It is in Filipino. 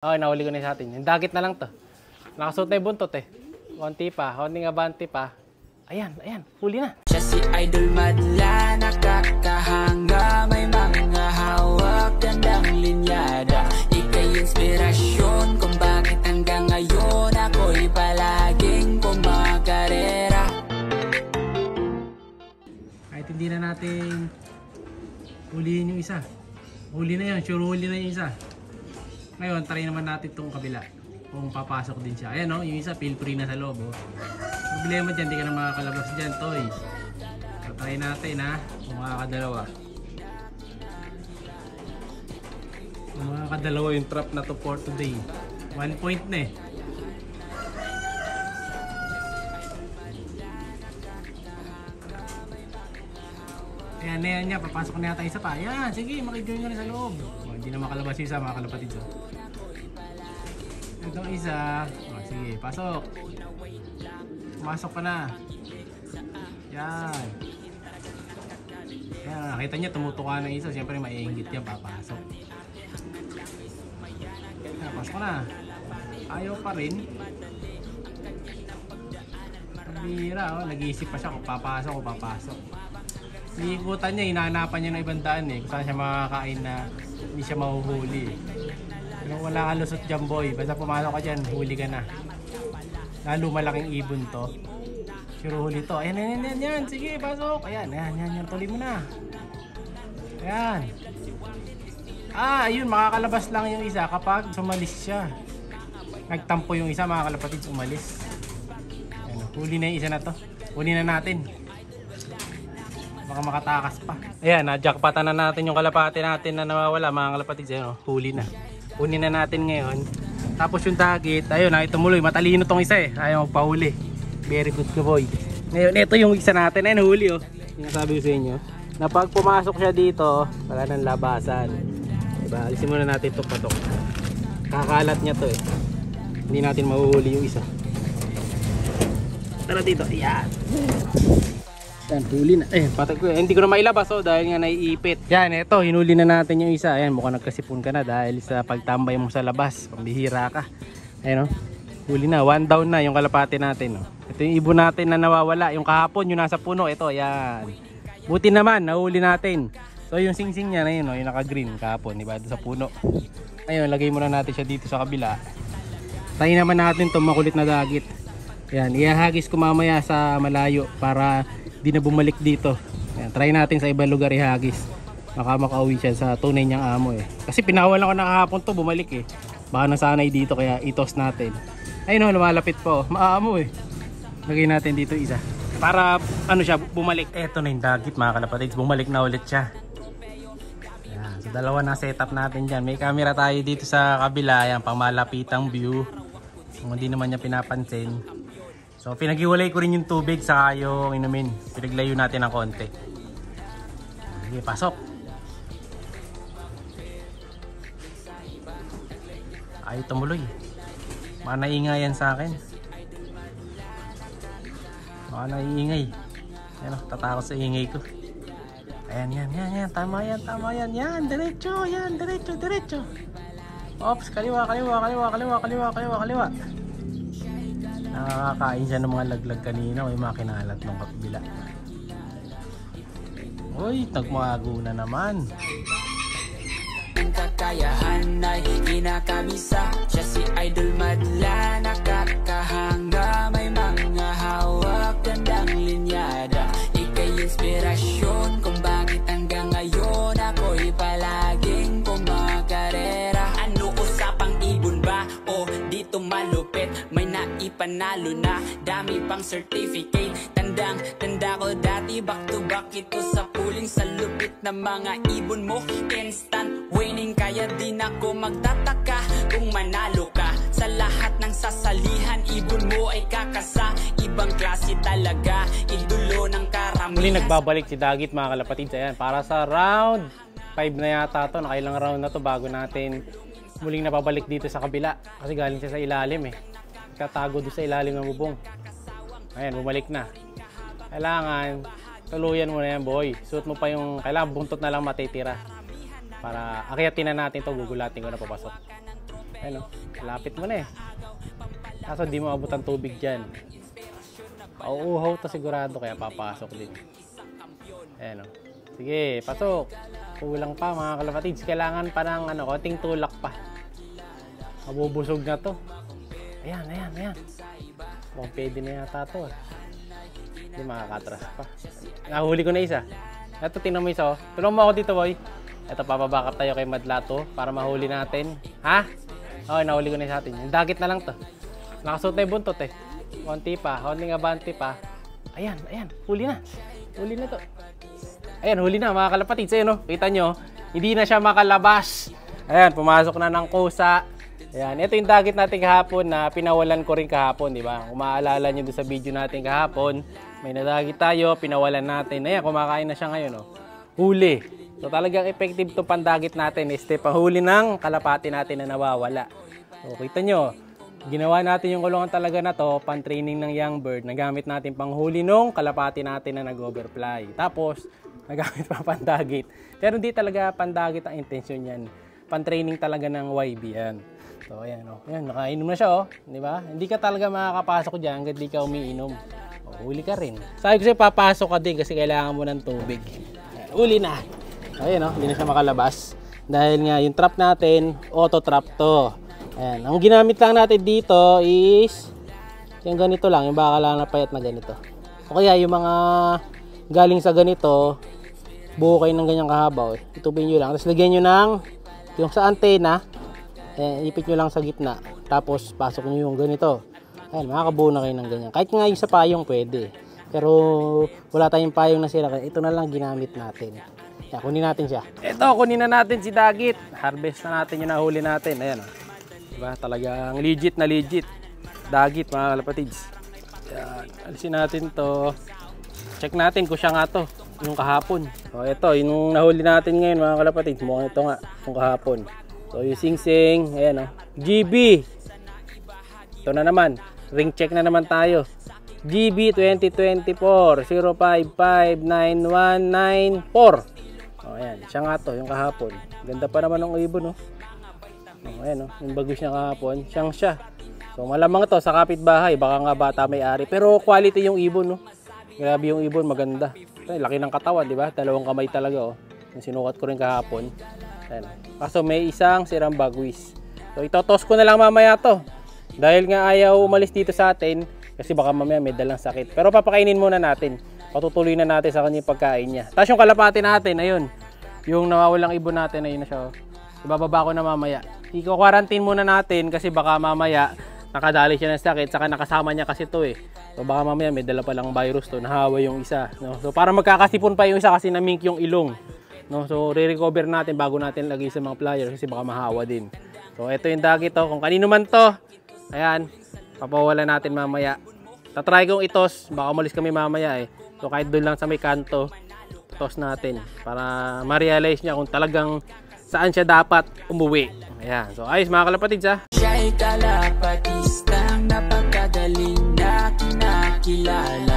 Okay, nahuli ko na sa atin. Yung dagit na lang to. Nakasuot na yung buntot eh. Konti pa, konting abante pa. Ayan, ayan, huli na. Siya si Idol Madla, nakakahanga, may mga hawak, gandang linyada. Ika'y inspirasyon kung bakit hanggang ngayon ako'y palaging kumakarera. Kahit hindi na natin huliin yung isa. Huli na yun, sure huli na yung isa. Ngayon, try naman natin itong kabila. Kung papasok din siya. Ayan o, yung isa feel free na sa loob. Oh. Problema dyan, di ka na makakalabas dyan, toy. So, try natin ha, kung makakadalawa. Kung makakadalawa yung trap na to for today. 1 point na eh. Ayan, ayan niya, papasok na yata isa pa. Ayan, sige, makijoin ka na sa loob. Oh, hindi na makalabas yung isa, mga kalapatid. So. Itong isa, oh, sige, pasok. Pumasok ka na. Yan. Yan, nakita niya tumutuka ng isa. Siyempre maiinggit yan, papasok. Yan, pasok ka na. Ayaw pa rin. Pabira, oh, nag-iisip pa siya kung papasok o papasok. Iikutan niya, hinahanapan niya ng ibang daan eh. Kung saan siya makakain na hindi siya mahuhuli. Pero wala ka lusot dyan boy. Basta pumasok ka dyan, huli ka na. Lalo malaking ibon to. Sure huli to. Ayan, ayan, ayan, ayan. Sige, pasok. Ayan, ayan, ayan, ayan. Tuloy mo na. Ayan. Ah, ayun, makakalabas lang yung isa kapag sumalis siya. Nagtampo yung isa, mga kalapatid, umalis. Ayan, huli na yung isa na to. Huli na natin. Baka makatakas pa. Ayan, na-jackpotan na natin yung kalapati natin na nawawala, mga kalapatid. Ayan, huli na. Huli na natin ngayon. Tapos yung dagit, ayun, ay tumuloy. Matalino tong isa eh. Ayaw magpahuli. Very good ka boy. Ngayon, ito yung isa natin. Ayun, huli oh. Sinasabi ko sa inyo. Na pag pumasok siya dito, wala nang labasan. Diba? Alisin muna natin itong patok. Kakalat niya to eh. Hindi natin mahuhuli yung isa. Tara dito. Ayan. Yan, huli na. Eh, patag ko. Hindi ko na mailabas oh, dahil nga naiipit. Yan, eto, hinuli na natin yung isa. Ayan, mukhang nagkasipon ka na dahil sa pagtambay mo sa labas. Pambihira ka. Ayan oh. Huli na, 1 down na yung kalapate natin oh. Ito yung ibon natin na nawawala. Yung kahapon, yung nasa puno. Ito, ayan. Buti naman, nahuli natin. So yung singsing niya na yun oh, yung naka-green kahapon, diba? Doon sa puno. Ayun, lagay muna natin siya dito sa kabila. Tayo naman natin itong makulit na dagit. Ayan, ihahagis ko mamaya sa malayo para di na bumalik dito. Ayan, try natin sa ibang lugar ihagis. Baka makauwi siya sa tunay niyang amo eh. Kasi pinawalan ko na kahapon to, bumalik eh. Baka nasanay dito kaya itos natin. Ayun oh, lumalapit po. Maamo eh. Lagay natin dito isa. Para ano siya, bumalik. Eto na yung dagit mga kalapatids. Bumalik na ulit siya. Ayan, so dalawa na setup natin dyan. May camera tayo dito sa kabila. Ayan, pang malapitang view. Kung hindi naman niya pinapansin. So pinaghiwalay ko rin yung tubig sa yung inumin. Pinaglayo natin ng konti. Sige, pasok. Ayaw tumuloy. Baka naiingayan sa akin. Baka naiingay. Ayan o, tatakot sa ingay ko. Ayan, yan, yan, yan. Tama yan, tama yan. Yan, diretso, yan, diretso, diretso. Ops, kaliwa, kaliwa, kaliwa, kaliwa, kaliwa, kaliwa, kaliwa. Nakakain siya ng mga laglag kanina. May mga kinalat ng kapila. Uy, nagmago na naman. Ang kakayahan ay kinakabisa. Siya si Idol Madla, nakakahanga, may mga hawak, gandang linyada. Ika'y inspirasyon kung bakit hanggang ngayon ako'y palaging kumakarera. Ano usapang ibon ba? O dito malupit, may naipanalo na, dami pang certificate. Tanda ko dati, back to back ito sa puling, sa lupit na mga ibon mo. Instant winning, kaya di na ako magtataka kung manalo ka. Sa lahat ng sasalihan, ibon mo ay kakasa. Ibang klase talaga, idulo ng karamihan. Muli nagbabalik si Dagit mga kalapatids. Ayan, para sa round 5 na yata to. Nakailang round na to bago natin muling napabalik dito sa kabila. Kasi galing siya sa ilalim eh. Katago doon sa ilalim ng bubong. Ayan, bumalik na. Kailangan tuluyan mo na yan boy. Suot mo pa yung, kailangan buntot na lang matitira. Para akyatin na natin to, gugulatin ko na papasok. Ayun, lapit mo na eh. Kaso di mo abot ang tubig dyan. Pauuhaw to sigurado, kaya papasok din. Ayan, sige, pasok. Kulang pa mga kalapatids. Kailangan pa ng konting tulak pa. Mabubusog na to. Ayan. Mukhang pwede na yata to. Hindi makakatras pa. Nahuli ko na isa. Ito, tingnan mo isa. Tulungan mo ako dito, boy. Ito, papabackup tayo kay Madlato para mahuli natin. Ha? Okay, nahuli ko na isa atin. Yung dagit na lang to. Nakasuot na yung buntot eh. Konti pa. Konting abante pa. Ayan. Huli na. Huli na to. Ayan, huli na mga kalapatids. Ayan, kita nyo. Hindi na siya makalabas. Ayan, pumasok na ng kusa. Ayan, ito yung dagit natin kahapon na pinawalan ko rin kahapon, di ba? Kung maaalala nyo doon sa video natin kahapon, may nadagit tayo, pinawalan natin. Ayan, kumakain na siya ngayon, Huli. So talagang effective to pandagit natin. Panghuli ng kalapati natin na nawawala. So, kita nyo, ginawa natin yung kulungan talaga na to, pan-training ng young bird, nagamit natin panghuli nung kalapati natin na nag-overfly. Tapos, nagamit pa pandagit. Pero hindi talaga pandagit ang intensyon yan. Pan-training talaga ng YB yan. So, ayan, Ayan, nakainom na siya, di ba? Hindi ka talaga makakapasok dyan hanggang di ka umiinom. Huli ka rin. Sabi ko sa'yo, papasok ka din kasi kailangan mo ng tubig. Ayan, huli na. Ayan, hindi na siya makalabas. Dahil nga, yung trap natin, auto-trap to. Ayan, ang ginamit lang natin dito is yung ganito lang, yung baka lang na payat na ganito. O kaya yung mga galing sa ganito, buo kayo ng ganyang kahabaw. Itubin nyo lang. Tapos lagyan nyo ng yung sa antena, ipit nyo lang sa gitna. Tapos pasok nyo yung ganito. Ayan, makakabuo na kayo ng ganyan. Kahit nga yung sa payong pwede. Pero wala tayong payong na sila. Kaya ito na lang ginamit natin. Ayan, kunin natin siya. Ito, kunin na natin si Dagit. Harvest na natin yung nahuli natin. Ayan, diba? Talagang legit na legit. Dagit mga kalapatids. Ayan, alisin natin to. Check natin kung siya nga to. Yung kahapon. So ito, yung nahuli natin ngayon mga kalapatids. Mukhang ito nga, yung kahapon. So yung sing-sing, ayan GB. Ito na naman. Ring check na naman tayo. GB 2024 05599194. Oh, ayan, siya nga to, yung kahapon. Ganda pa naman ng ibon, ayan, yung bagus niya kahapon. Siyang siya. So malamang to sa kapitbahay, baka nga bata may-ari. Pero quality yung ibon, Grabe yung ibon, maganda. Laki ng katawan, di ba? Dalawang kamay talaga, Yung sinukat ko rin kahapon. Ayan. Kaso may isang sirang bagwis. So itotos ko na lang mamaya to. Dahil nga ayaw umalis dito sa atin, kasi baka mamaya may dalang sakit. Pero papakainin muna natin. Patutuloy na natin sa kanyang pagkain niya. Tapos yung kalapati natin, ayun. Yung nawawalang ibon natin, ayun na siya. Ibababa ko na mamaya. Iko-quarantine muna natin kasi baka mamaya nakadali siya ng sakit. Saka nakasama niya kasi to So baka mamaya may dala palang virus to. Nahawa yung isa. So para magkakasipon pa yung isa kasi namink yung ilong. So re-recover natin bago natin lagay sa mga pliers kasi baka mahawa din. So ito yung dagit to. Kung kanino man to, ayan, papawala natin mamaya. Tatry kong itos, baka umalis kami mamaya So kahit doon lang sa may kanto, tos natin para ma-realize niya kung talagang saan siya dapat umuwi. Ayan, so ayos mga kalapatids Siya'y kalapatistang napakagaling na kinakilala.